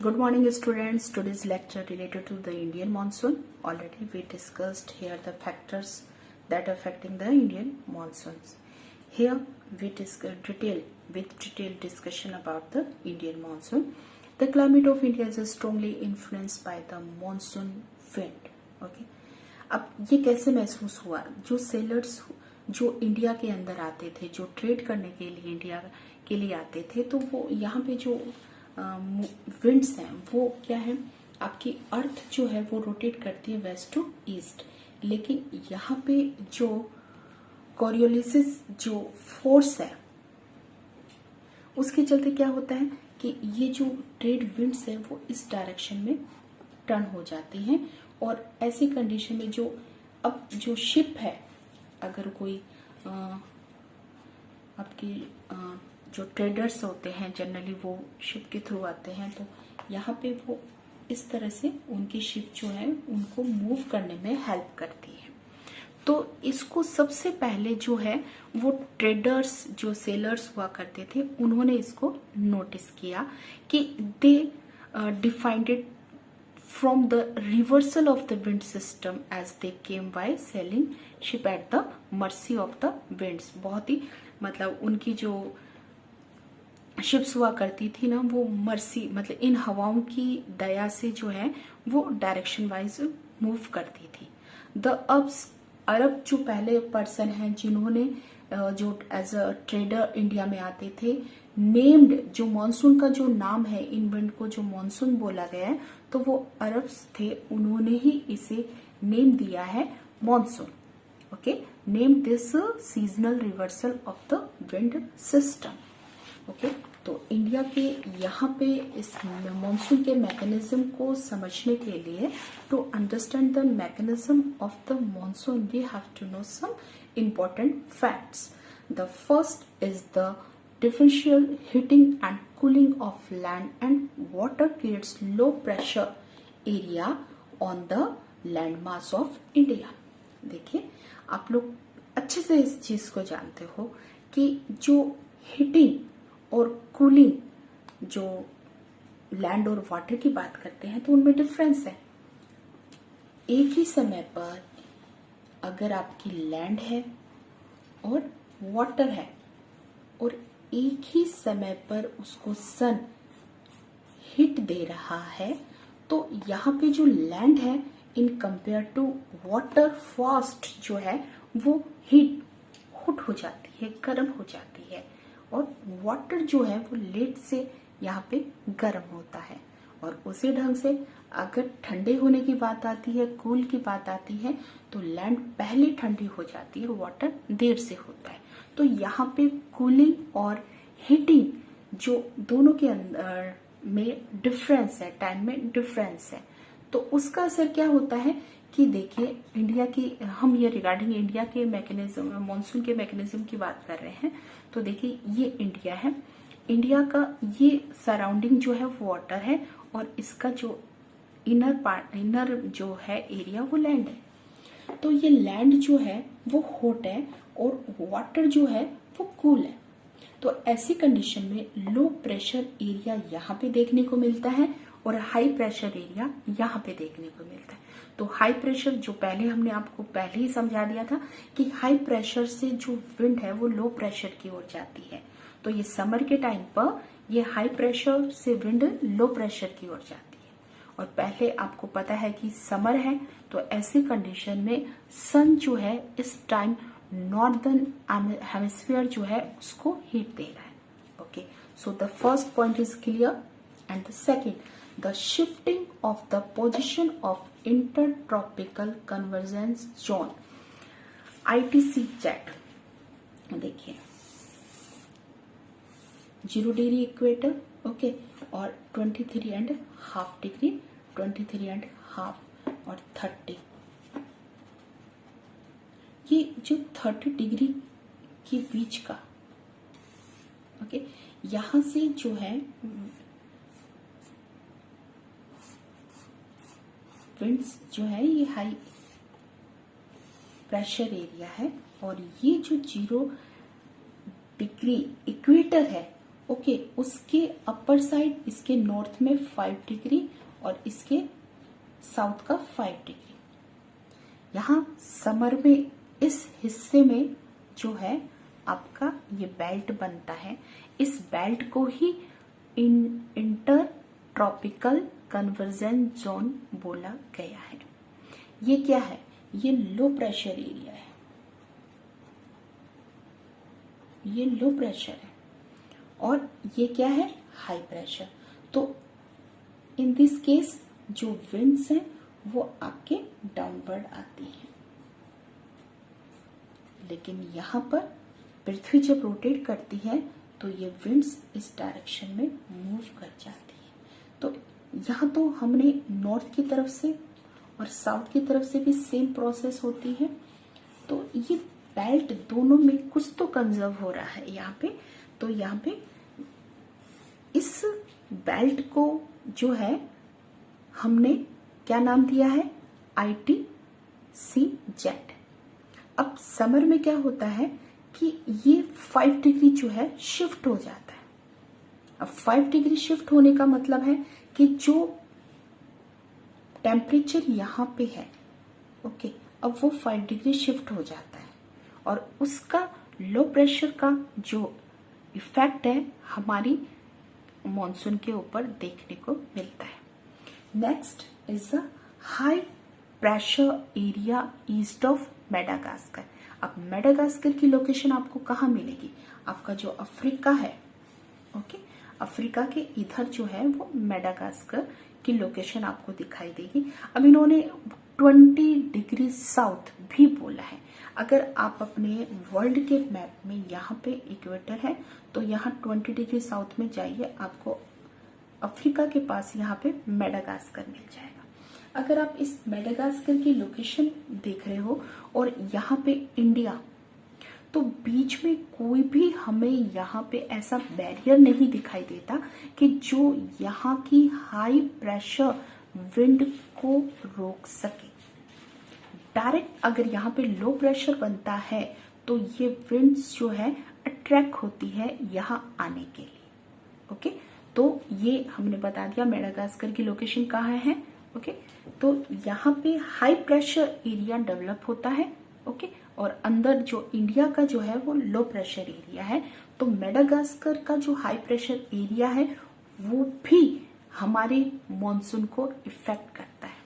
Good morning students. Today's lecture related to the Indian monsoon. Already we discussed here the factors that are affecting the Indian monsoons. Here we discuss detailed discussion about the Indian monsoon. The climate of India is strongly influenced by the monsoon wind. Okay. अब ये कैसे महसूस हुआ? जो sellers जो India के अंदर आते थे, जो ट्रेड करने के लिए इंडिया के लिए आते थे, तो वो यहाँ पे जो विंड्स हैं वो क्या है, आपकी अर्थ जो है वो रोटेट करती है वेस्ट टू ईस्ट, लेकिन यहाँ पे जो कोरियोलिसिस जो फोर्स है उसके चलते क्या होता है कि ये जो ट्रेड विंड्स है वो इस डायरेक्शन में टर्न हो जाती हैं। और ऐसी कंडीशन में जो अब जो शिप है, अगर कोई आपकी जो ट्रेडर्स होते हैं जनरली वो शिप के थ्रू आते हैं, तो यहाँ पे वो इस तरह से उनकी शिप जो है उनको मूव करने में हेल्प करती है। तो इसको सबसे पहले जो है वो ट्रेडर्स जो सेलर्स हुआ करते थे उन्होंने इसको नोटिस किया कि they defined it from the reversal of the wind system as they came by sailing ship at the mercy of the winds. बहुत ही मतलब उनकी जो शिप्स हुआ करती थी ना, वो मर्सी मतलब इन हवाओं की दया से जो है वो डायरेक्शन वाइज मूव करती थी। द अरब जो पहले पर्सन हैं जिन्होंने जो एज अ ट्रेडर इंडिया में आते थे, नेम्ड जो मॉनसून का जो नाम है, इन विंड को जो मॉनसून बोला गया है, तो वो अरब्स थे, उन्होंने ही इसे नेम दिया है monsoon. Okay, name this seasonal reversal of the wind system. Okay, तो इंडिया के यहाँ पे इस मॉनसून के मैकेनिज्म को समझने के लिए, to understand the mechanism of the monsoon we have to know some important facts. The first is the differential heating and cooling of land and water creates low pressure area on the land mass of India. देखिए, आप लोग अच्छे से इस चीज को जानते हो कि जो हीटिंग और कूलिंग जो लैंड और वाटर की बात करते हैं तो उनमें डिफरेंस है। एक ही समय पर अगर आपकी लैंड है और वाटर है और एक ही समय पर उसको सन हीट दे रहा है, तो यहाँ पे जो लैंड है in compare to water fast जो है वो हॉट हो जाती है, गर्म हो जाती है, और वाटर जो है वो लेट से यहाँ पे गर्म होता है। और उसी ढंग से अगर ठंडे होने की बात आती है, कूल की बात आती है, तो लैंड पहले ठंडी हो जाती है, वाटर देर से होता है। तो यहाँ पे कूलिंग और हीटिंग जो दोनों के अंदर में डिफरेंस है, टाइम में डिफरेंस है, तो उसका असर क्या होता है कि देखिए इंडिया की, हम ये रिगार्डिंग इंडिया के मैकेनिज्म, मॉनसून के मैकेनिज्म की बात कर रहे हैं। तो देखिए ये इंडिया है, इंडिया का ये सराउंडिंग जो है वाटर है और इसका जो इनर जो है एरिया वो लैंड है। तो ये लैंड जो है वो हॉट है और वाटर जो है वो कूल है। तो ऐसी कंडीशन में लो प्रेशर एरिया यहाँ पे देखने को मिलता है और हाई प्रेशर एरिया यहाँ पे देखने को मिलता है। तो हाई प्रेशर जो पहले हमने आपको पहले ही समझा दिया था कि हाई प्रेशर से जो विंड है वो लो प्रेशर की ओर जाती है। तो ये समर के टाइम पर ये हाई प्रेशर से विंड लो प्रेशर की ओर जाती है। और पहले आपको पता है कि समर है, तो ऐसी कंडीशन में सन जो है इस टाइम नॉर्दर्न हेमिस्फीयर जो है उसको हीट दे रहा है। Okay, so the first point is clear and the second, the shifting of the position of intertropical convergence zone ITC-Z। देखिए 0 डिग्री इक्वेटर, ओके, और 23.5 डिग्री, 23.5 और 30, ये जो 30 डिग्री के बीच का, ओके, यहां से जो है विंड्स जो है ये हाई प्रेशर एरिया है, और ये जो 0 डिग्री इक्वेटर है ओके, उसके अपर साइड इसके नॉर्थ में 5 डिग्री और इसके साउथ का 5 डिग्री। यहाँ समर में इस हिस्से में जो है आपका ये बेल्ट बनता है। इस बेल्ट को ही इंटर ट्रॉपिकल कन्वर्जेंस जोन बोला गया है। ये क्या है? ये लो प्रेशर एरिया है, ये लो प्रेशर है, और ये क्या है? High pressure. तो इन दिस केस जो विंड्स हैं वो आपके डाउनवर्ड आती हैं, लेकिन यहाँ पर पृथ्वी जब रोटेट करती है तो ये विंड्स इस डायरेक्शन में मूव कर जाती है। तो यहाँ तो हमने नॉर्थ की तरफ से और साउथ की तरफ से भी सेम प्रोसेस होती है। तो ये बेल्ट दोनों में कुछ तो कंजर्व हो रहा है यहाँ पे। तो यहाँ पे इस बेल्ट को जो है हमने क्या नाम दिया है? ITCZ। अब समर में क्या होता है कि ये 5 डिग्री जो है शिफ्ट हो जाता है। अब 5 डिग्री शिफ्ट होने का मतलब है कि जो टेम्परेचर यहाँ पे है, ओके, अब वो 5 डिग्री शिफ्ट हो जाता है, और उसका लो प्रेशर का जो इफेक्ट है हमारी मॉनसून के ऊपर देखने को मिलता है। Next is the high pressure area east of Madagascar. अब मेडागास्कर की लोकेशन आपको कहाँ मिलेगी? आपका जो अफ्रीका है, ओके, अफ्रीका के इधर जो है वो मेडागास्कर की लोकेशन आपको दिखाई देगी। अब इन्होंने 20 डिग्री साउथ भी बोला है। अगर आप अपने वर्ल्ड के मैप में यहाँ पे इक्वेटर है तो यहाँ 20 डिग्री साउथ में जाइए, आपको अफ्रीका के पास यहाँ पे मेडागास्कर मिल जाएगा। अगर आप इस मेडागास्कर की लोकेशन देख रहे हो और यहाँ पे इंडिया, तो बीच में कोई भी हमें यहाँ पे ऐसा बैरियर नहीं दिखाई देता कि जो यहाँ की हाई प्रेशर विंड को रोक सके। डायरेक्ट अगर यहाँ पे लो प्रेशर बनता है तो ये विंड्स जो है अट्रैक्ट होती है यहाँ आने के लिए, ओके। तो ये हमने बता दिया मेडागास्कर की लोकेशन कहाँ है, ओके। तो यहाँ पे हाई प्रेशर एरिया डेवलप होता है, ओके, और अंदर जो इंडिया का जो है वो लो प्रेशर एरिया है। तो मेडागास्कर का जो हाई प्रेशर एरिया है वो भी हमारे मॉनसून को इफेक्ट करता है।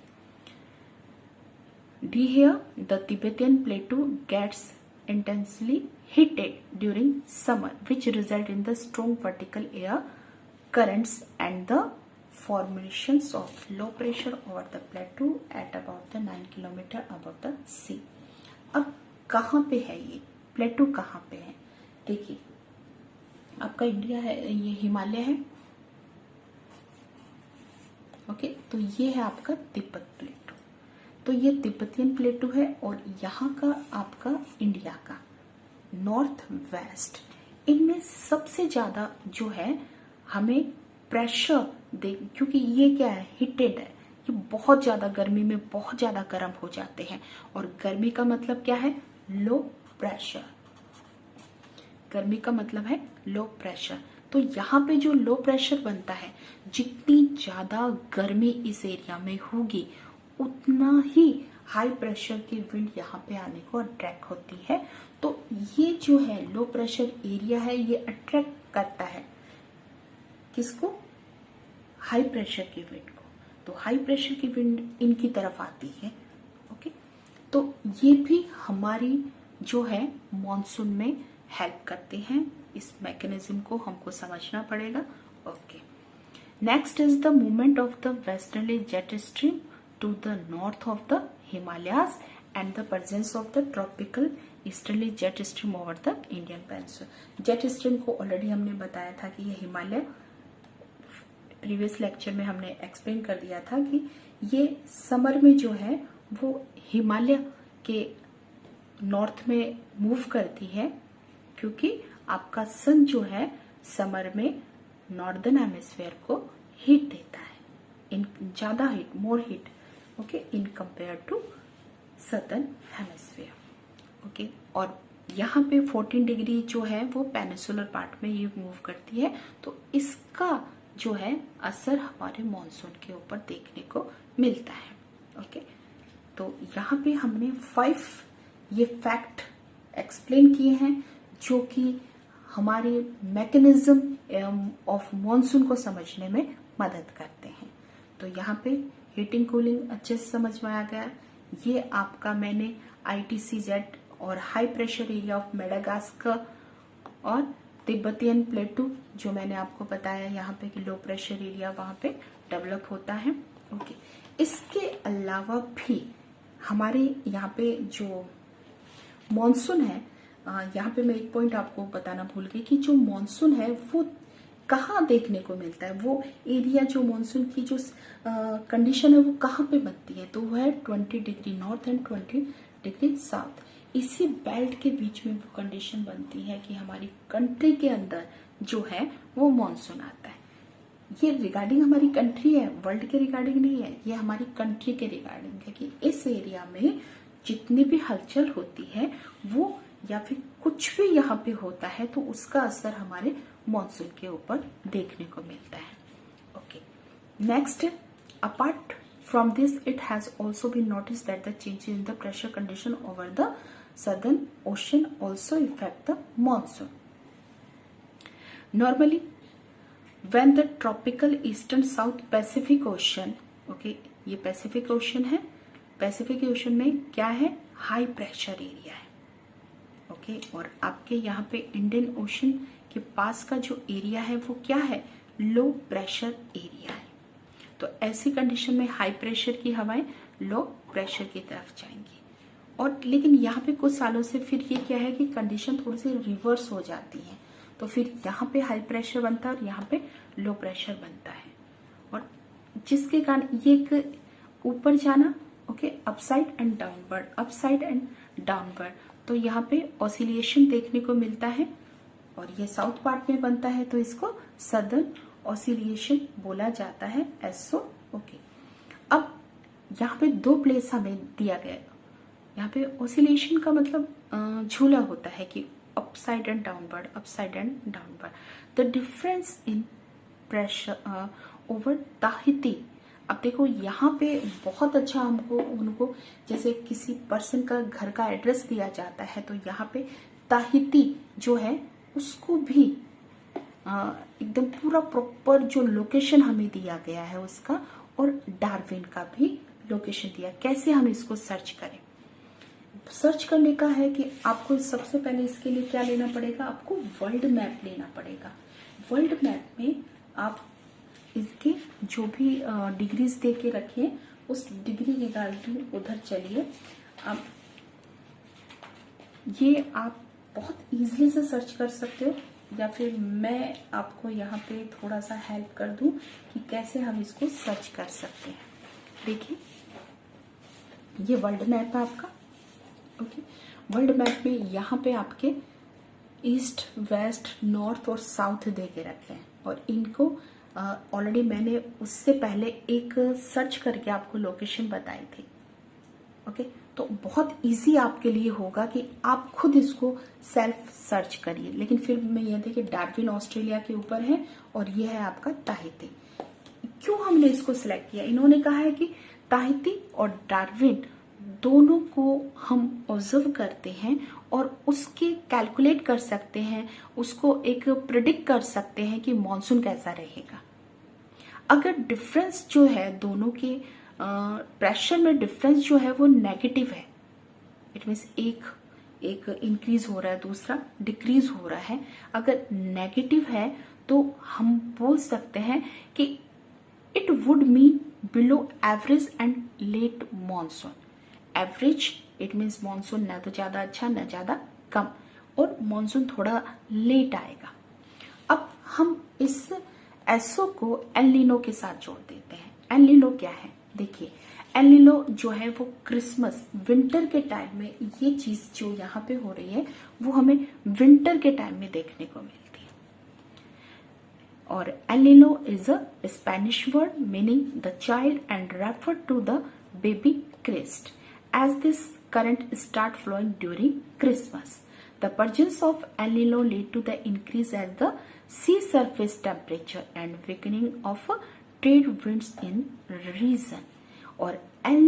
डी here the Tibetan plateau gets intensely heated during summer, which result in the strong vertical air currents and the formations of low pressure over the plateau at about the 9 kilometer above the sea. अब कहाँ पे है ये प्लेटू? कहाँ पे है? देखिए, आपका इंडिया है, ये हिमालय है, ओके। तो ये है आपका तिब्बत प्लेटू। तो ये तिब्बतियन प्लेटू है और यहाँ का आपका इंडिया का नॉर्थ वेस्ट, इनमें सबसे ज्यादा जो है हमें प्रेशर क्योंकि ये क्या है? हीटेड है, ये बहुत ज्यादा गर्मी में बहुत ज्यादा गर्म हो जाते हैं। और गर्मी का मतलब क्या है? Low pressure. गर्मी का मतलब है लो प्रेशर। तो यहाँ पे जो लो प्रेशर बनता है, जितनी ज्यादा गर्मी इस एरिया में होगी उतना ही हाई प्रेशर की विंड यहाँ पे आने को अट्रैक्ट होती है। तो ये जो है लो प्रेशर एरिया है, ये अट्रैक्ट करता है किसको? हाई प्रेशर की विंड को। तो हाई प्रेशर की विंड इनकी तरफ आती है, ओके। तो ये भी हमारी जो है मॉनसून में हेल्प करते हैं। इस मैकेनिज्म को हमको समझना पड़ेगा, okay. Next is the movement of the westerly jet stream to the north of the Himalayas and the presence of the tropical easterly jet stream over the Indian Peninsula. Jet stream को already हमने बताया था कि ये Himalaya, previous lecture में हमने explain कर दिया था कि ये समर में जो है वो हिमालय के नॉर्थ में मूव करती है, क्योंकि आपका सन जो है समर में नॉर्दर्न हेमिस्फीयर को हीट देता है, इन ज्यादा heat, more heat, okay, in compare to southern hemisphere, okay. और यहाँ पे 14 डिग्री जो है वो पेनिसुलर पार्ट में ये मूव करती है, तो इसका जो है असर हमारे मॉनसून के ऊपर देखने को मिलता है। ओके, तो यहाँ पे हमने 5 ये फैक्ट एक्सप्लेन किए हैं जो कि हमारे मैकेनिज्म ऑफ मॉनसून को समझने में मदद करते हैं। तो यहाँ पे हीटिंग कूलिंग अच्छे से समझ में आ गया। ये आपका मैंने ITCZ और high pressure area of Madagascar और तिब्बतियन प्लेटू जो मैंने आपको बताया यहाँ पे कि लो प्रेशर एरिया वहां पे डेवलप होता है। ओके, इसके अलावा भी हमारे यहाँ पे जो मॉनसून है, यहाँ पे मैं एक पॉइंट आपको बताना भूल गई कि जो मॉनसून है वो कहाँ देखने को मिलता है, वो एरिया जो मॉनसून की जो कंडीशन है वो कहाँ पे बनती है, तो वो है 20 degree north and 20 degree south. इसी बेल्ट के बीच में वो कंडीशन बनती है कि हमारी कंट्री के अंदर जो है वो मॉनसून आता है। ये रिगार्डिंग हमारी कंट्री है, वर्ल्ड के रिगार्डिंग नहीं है, ये हमारी कंट्री के रिगार्डिंग है कि इस एरिया में जितनी भी हलचल होती है वो या फिर कुछ भी यहाँ पे होता है तो उसका असर हमारे मॉनसून के ऊपर देखने को मिलता है। Okay, next, apart from this it has also been noticed that the changes in the pressure condition over the southern ocean also affect the monsoon. Normally when the tropical eastern south Pacific ocean, okay, ये Pacific ocean है, Pacific ocean में क्या है, high pressure area है। Okay, और आपके यहाँ पे इंडियन ओशन के पास का जो एरिया है वो क्या है, लो प्रेशर एरिया है। तो ऐसी कंडीशन में हाई प्रेशर की हवाएं लो प्रेशर की तरफ जाएंगी। और लेकिन यहाँ पे कुछ सालों से फिर ये क्या है कि कंडीशन थोड़ी सी रिवर्स हो जाती है, तो फिर यहाँ पे हाई प्रेशर बनता है और यहाँ पे लो प्रेशर बनता है, और जिसके कारण ये एक ऊपर जाना, okay, upside and downward, upside and downward, तो यहाँ पे ऑसिलेशन देखने को मिलता है और ये साउथ पार्ट में बनता है, तो इसको सदर्न ऑसिलेशन बोला जाता है, SO। ओके, अब यहाँ पे 2 प्लेस हमें दिया गया है। यहाँ पे ऑसिलेशन का मतलब झूला होता है कि upside and downward, upside and downward. The difference in pressure over Tahiti. अब देखो यहाँ पे बहुत अच्छा हमको उनको जैसे किसी पर्सन का घर का एड्रेस दिया जाता है, तो यहाँ पे ताहिती जो है उसको भी एकदम पूरा प्रॉपर जो लोकेशन हमें दिया गया है उसका, और डार्विन का भी लोकेशन दिया। कैसे हम इसको सर्च करें, सर्च करने का है कि आपको सबसे पहले इसके लिए क्या लेना पड़ेगा, आपको वर्ल्ड मैप लेना पड़ेगा। वर्ल्ड मैप में आप इसके जो भी डिग्रीज दे के रखे उस डिग्री रिगार्डिंग उधर चलिए। अब ये आप बहुत इजीली से सर्च कर सकते हो, या फिर मैं आपको यहाँ पे थोड़ा सा हेल्प कर दूं कि कैसे हम इसको सर्च कर सकते हैं। देखिए, ये वर्ल्ड मैप है आपका। ओके, वर्ल्ड मैप में यहाँ पे आपके ईस्ट, वेस्ट, नॉर्थ और साउथ दे के रखे हैं, और इनको ऑलरेडी मैंने उससे पहले एक सर्च करके आपको लोकेशन बताई थी। ओके, तो बहुत इजी आपके लिए होगा कि आप खुद इसको सेल्फ सर्च करिए। लेकिन फिर मैं ये देखिए, डार्विन ऑस्ट्रेलिया के ऊपर है और ये है आपका ताहिती। क्यों हमने इसको सिलेक्ट किया, इन्होंने कहा है कि ताहिती और डार्विन दोनों को हम ऑब्जर्व करते हैं और उसके कैलकुलेट कर सकते हैं, उसको एक प्रिडिक्ट कर सकते हैं कि मॉनसून कैसा रहेगा। अगर डिफरेंस जो है दोनों के प्रेशर में डिफरेंस जो है वो नेगेटिव है, इट मीन्स एक इंक्रीज हो रहा है, दूसरा डिक्रीज हो रहा है, अगर नेगेटिव है तो हम बोल सकते हैं कि it would mean below average and let monsoon. Average it means monsoon ना तो ज्यादा अच्छा ना ज्यादा कम, और मॉनसून थोड़ा लेट आएगा। अब हम इस एसओ को एल नीनो के साथ जोड़ देते हैं। एल नीनो क्या है, देखिए, एल नीनो जो है वो क्रिसमस विंटर के टाइम में, ये चीज जो यहाँ पे हो रही है वो हमें विंटर के टाइम में देखने को मिलती है। और El Nino is a Spanish word meaning the child and refer to the baby Christ as this current start flowing during Christmas. The presence of El Nino lead to the increase at the sea surface temperature and weakening of trade winds in region. और El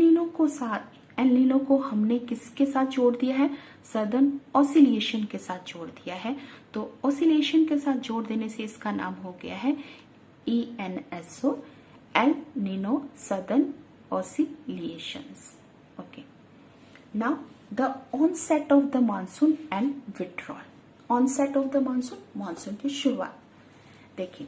Nino को हमने किसके साथ जोड़ दिया है? Southern oscillation के साथ जोड़ दिया है। तो ऑसिलेशन के साथ जोड़ देने से इसका नाम हो गया है ENSO, El Nino southern oscillations. Okay, now the onset of the monsoon and withdrawal. Onset of the monsoon, monsoon की शुरुआत। देखिए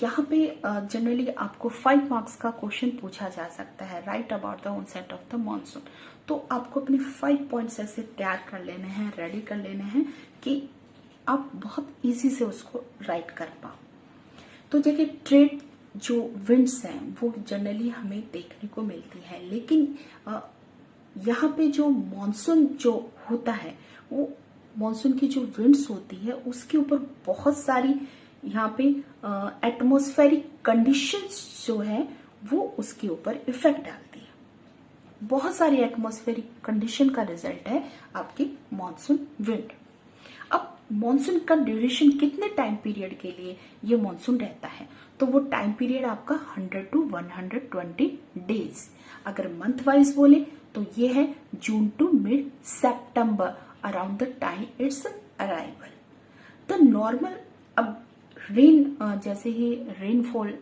यहाँ पे जनरली आपको 5 मार्क्स का क्वेश्चन पूछा जा सकता है, right about the onset of the monsoon. तो आपको अपने 5 पॉइंट्स ऐसे तैयार कर लेने हैं, रेडी कर लेने हैं कि आप बहुत इजी से उसको राइट कर पाओ। तो देखिए ट्रेड जो विंड्स हैं वो जनरली हमें देखने को मिलती है, लेकिन यहाँ पे जो मॉनसून जो होता है वो मॉनसून की जो विंड्स होती है उसके ऊपर बहुत सारी यहाँ पे एटमॉस्फेरिक कंडीशंस जो है वो उसके ऊपर इफेक्ट डालती है। बहुत सारी एटमॉस्फेरिक कंडीशन का रिजल्ट है आपकी मॉनसून विंड। अब मॉनसून का ड्यूरेशन कितने टाइम पीरियड के लिए ये मॉनसून रहता है? तो वो टाइम पीरियड आपका 100 to 120 डेज। अगर मंथ वाइज बोले तो ये है जून टू मिड सितंबर, around the time it's arrival. The normal, अब रेन जैसे ही रेनफॉल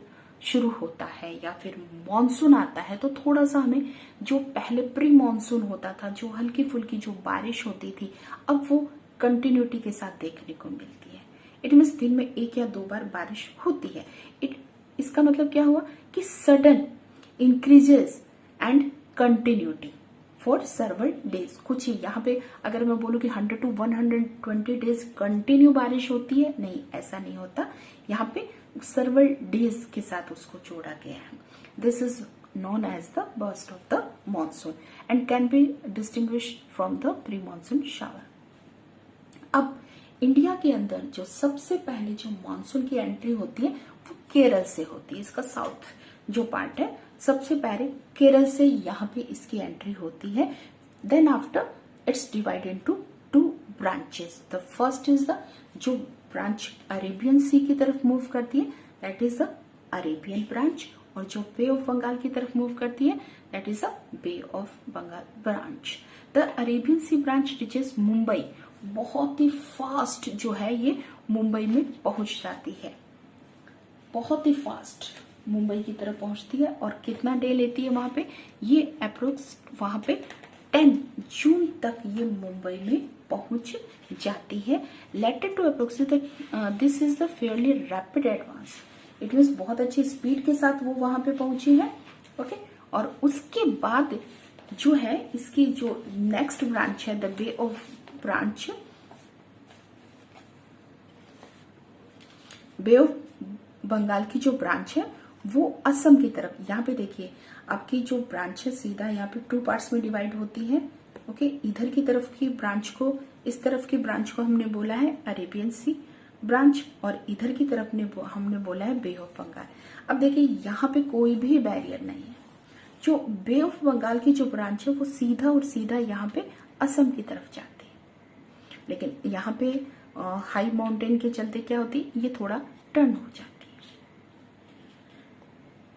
शुरू होता है या फिर मॉनसून आता है तो थोड़ा सा हमें जो पहले प्री मॉनसून होता था, जो हल्की फुल्की जो बारिश होती थी, अब वो कंटिन्यूटी के साथ देखने को मिलती है। इट मीन्स दिन में 1 या 2 बार बारिश होती है। इसका मतलब क्या हुआ कि sudden increases and continuity for सर्वल days. कुछ ही यहाँ पे अगर मैं बोलूँ कि 100 to 120 डेज कंटिन्यू बारिश होती है, नहीं, ऐसा नहीं होता। यहाँ पे सर्वल डेज के साथ उसको जोड़ा गया है। This is known as the burst of the monsoon and can be distinguished from the pre monsoon shower. अब इंडिया के अंदर जो सबसे पहले जो मॉनसून की एंट्री होती है वो केरल से होती है। इसका साउथ जो पार्ट है सबसे पहले केरल से यहाँ पे इसकी एंट्री होती है। Then after it's divided into 2 branches. The first is the जो ब्रांच अरेबियन सी की तरफ मूव करती है, that is the Arabian branch, और जो बे ऑफ बंगाल की तरफ मूव करती है that is the Bay of Bengal branch. The Arabian sea branch reaches Mumbai. बहुत ही फास्ट जो है ये मुंबई में पहुंच जाती है, बहुत ही फास्ट मुंबई की तरफ पहुंचती है। और कितना डे लेती है वहां पे? ये अप्रोक्स वहां पे 10 जून तक ये मुंबई में पहुंच जाती है। Later to approximate this is the fairly rapid advance. It means बहुत अच्छी स्पीड के साथ वो वहां पे पहुंची है। ओके, और उसके बाद जो है इसकी जो नेक्स्ट ब्रांच है the Bay of branch, Bay of Bengal की जो ब्रांच है वो असम की तरफ। यहाँ पे देखिए आपकी जो ब्रांच है सीधा यहाँ पे 2 पार्ट्स में डिवाइड होती है। ओके, इधर की तरफ की ब्रांच को, इस तरफ की ब्रांच को हमने बोला है अरेबियन सी ब्रांच, और इधर की तरफ हमने बोला है बे ऑफ बंगाल। अब देखिए यहाँ पे कोई भी बैरियर नहीं है। जो बे ऑफ बंगाल की जो ब्रांच है वो सीधा और सीधा यहाँ पे असम की तरफ जाती है, लेकिन यहाँ पे हाई माउंटेन के चलते क्या होती है, ये थोड़ा टर्न हो जाती है।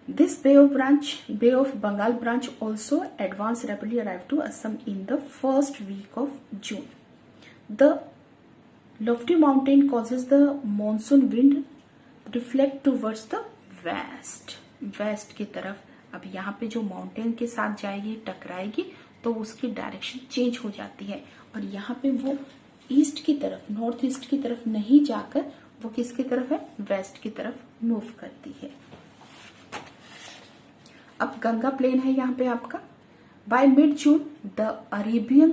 This Bay of Bengal branch also advanced rapidly arrived to Assam in the first week of June. The lofty mountain causes the monsoon wind reflect towards the west. West की तरफ। अब यहाँ पे जो माउंटेन के साथ जाएगी, टकराएगी, तो उसकी डायरेक्शन चेंज हो जाती है और यहाँ पे वो ईस्ट की तरफ, नॉर्थ ईस्ट की तरफ नहीं जाकर वो किसकी तरफ है, वेस्ट की तरफ मूव करती है। अब गंगा प्लेन है यहाँ पे आपका। By mid June the Arabian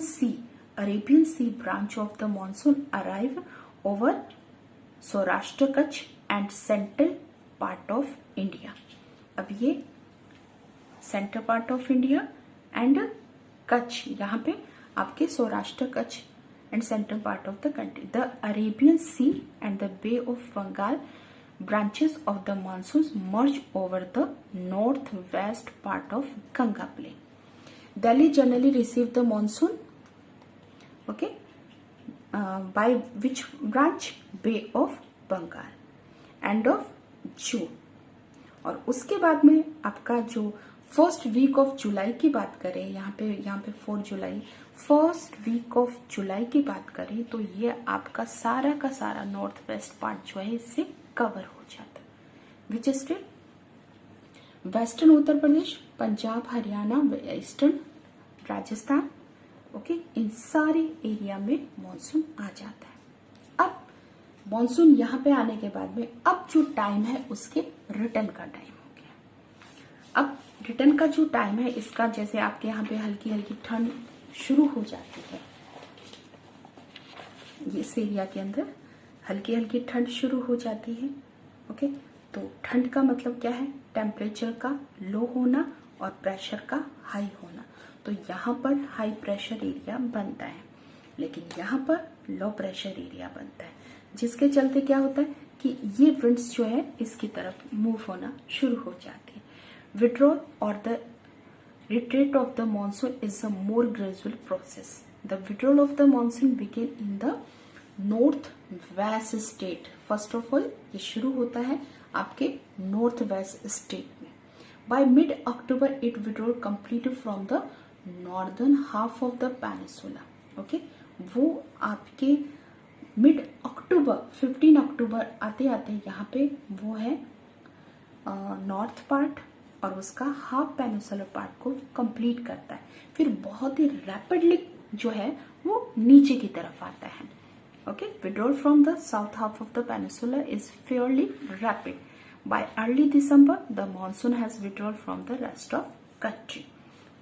sea branch of the monsoon arrive over Saurashtra, Kutch and central part of India. अब ये central part of India and Kutch, यहाँ पे आपके Saurashtra, Kutch and central part of the country. The Arabian sea and the Bay of Bengal branches of the monsoons merge over the northwest part of Ganga plain. Delhi generally received the monsoon. Okay, by which branch? Bay of Bengal, end of June. और उसके बाद में आपका जो first week of July की बात करें, यहाँ पे 4 जुलाई, फर्स्ट वीक ऑफ जुलाई की बात करें तो ये आपका सारा का सारा नॉर्थ वेस्ट पार्ट जो है इससे कवर हो जाता है। Which state? Western Uttar Pradesh, Punjab, Haryana, eastern Rajasthan. Okay, इन सारे एरिया में मॉनसून आ जाता है। अब मॉनसून यहाँ पे आने के बाद में अब जो टाइम है उसके रिटर्न का टाइम हो गया। अब रिटर्न का जो टाइम है इसका, जैसे आपके यहाँ पे हल्की हल्की ठंड शुरू हो जाती है, इस एरिया के अंदर हल्की हल्की ठंड शुरू हो जाती है। ओके, तो ठंड का मतलब क्या है? टेम्परेचर का लो होना और प्रेशर का हाई होना। तो यहाँ पर हाई प्रेशर एरिया बनता है, लेकिन यहाँ पर लो प्रेशर एरिया बनता है, जिसके चलते क्या होता है कि ये विंड्स जो है इसकी तरफ मूव होना शुरू हो जाती है। विड्रॉल और the retreat of the monsoon is a more gradual process. The withdrawal of the monsoon begin in the north west state. First of all, ये शुरू होता है आपके नॉर्थ वेस्ट स्टेट में। By mid October, it withdrawal completed from the northern half of the peninsula. Okay, वो आपके mid अक्टूबर 15 अक्टूबर आते आते यहाँ पे वो है नॉर्थ पार्ट और उसका हाफ पेनिसुलर पार्ट को कंप्लीट करता है। फिर बहुत ही रैपिडली जो है वो नीचे की तरफ आता है। Okay, withdrawal from the south half of the peninsula is fairly rapid. Bye early December the monsoon has withdrawal from the rest of country.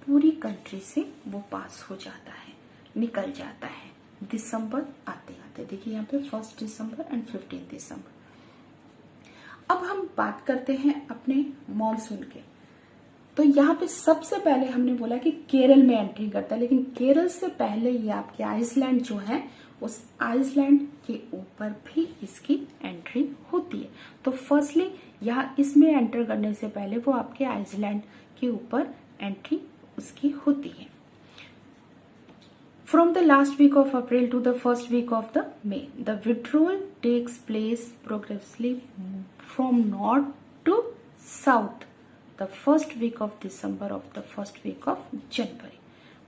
पूरी कंट्री से वो पास हो जाता है, निकल जाता है दिसंबर आते आते। देखिए यहाँ पे 1 दिसंबर एंड 15 दिसंबर। अब हम बात करते हैं अपने मॉनसून के। तो यहाँ पे सबसे पहले हमने बोला कि केरल में एंट्री करता है, लेकिन केरल से पहले ये आपके आइसलैंड जो है उस आइसलैंड के ऊपर भी इसकी एंट्री होती है। तो फर्स्टली यहाँ इसमें एंटर करने से पहले वो आपके आइसलैंड के ऊपर एंट्री उसकी होती है। From the last week of April to the first week of the May, the withdrawal takes place progressively from north to south. The first week of December of the first week of January.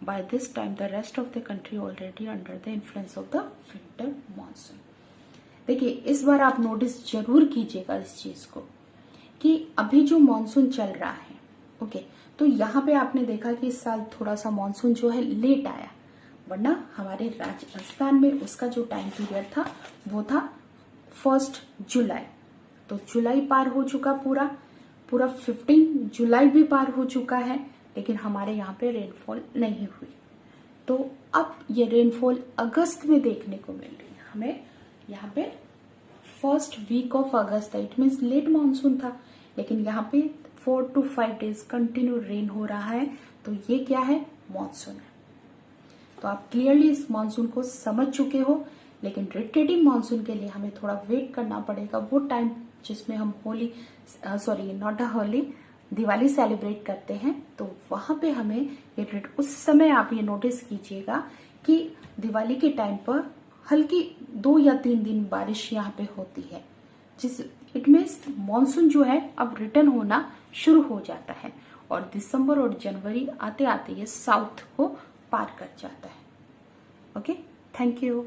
By this time, the rest of the country already under the influence of the winter monsoon. देखिए, इस बार आप notice जरूर कीजिएगा इस चीज को कि अभी जो मॉनसून चल रहा है, ओके, तो यहाँ पे आपने देखा कि इस साल थोड़ा सा मॉनसून जो है लेट आया, वरना हमारे राजस्थान में उसका जो टाइम पीरियड था वो था 1 जुलाई। तो जुलाई पार हो चुका, पूरा 15 जुलाई भी पार हो चुका है, लेकिन हमारे यहाँ पे रेनफॉल नहीं हुई। तो अब ये रेनफॉल अगस्त में देखने को मिल रही है हमें। यहाँ पे फर्स्ट वीक ऑफ अगस्त था, इट मीन्स लेट मानसून था, लेकिन यहाँ पे 4 to 5 डेज कंटिन्यू रेन हो रहा है। तो ये क्या है? मॉनसून है। तो आप क्लियरली इस मॉनसून को समझ चुके हो, लेकिन रिट्रेटिंग मॉनसून के लिए हमें थोड़ा वेट करना पड़ेगा। वो टाइम जिसमें हम दिवाली सेलिब्रेट करते हैं, तो वहां पे हमें उस समय आप ये नोटिस कीजिएगा कि दिवाली के टाइम पर हल्की 2 या 3 दिन बारिश यहाँ पे होती है, इट मीन्स मॉनसून जो है अब रिटर्न होना शुरू हो जाता है और दिसंबर और जनवरी आते आते ये साउथ को पार कर जाता है। Okay, thank you.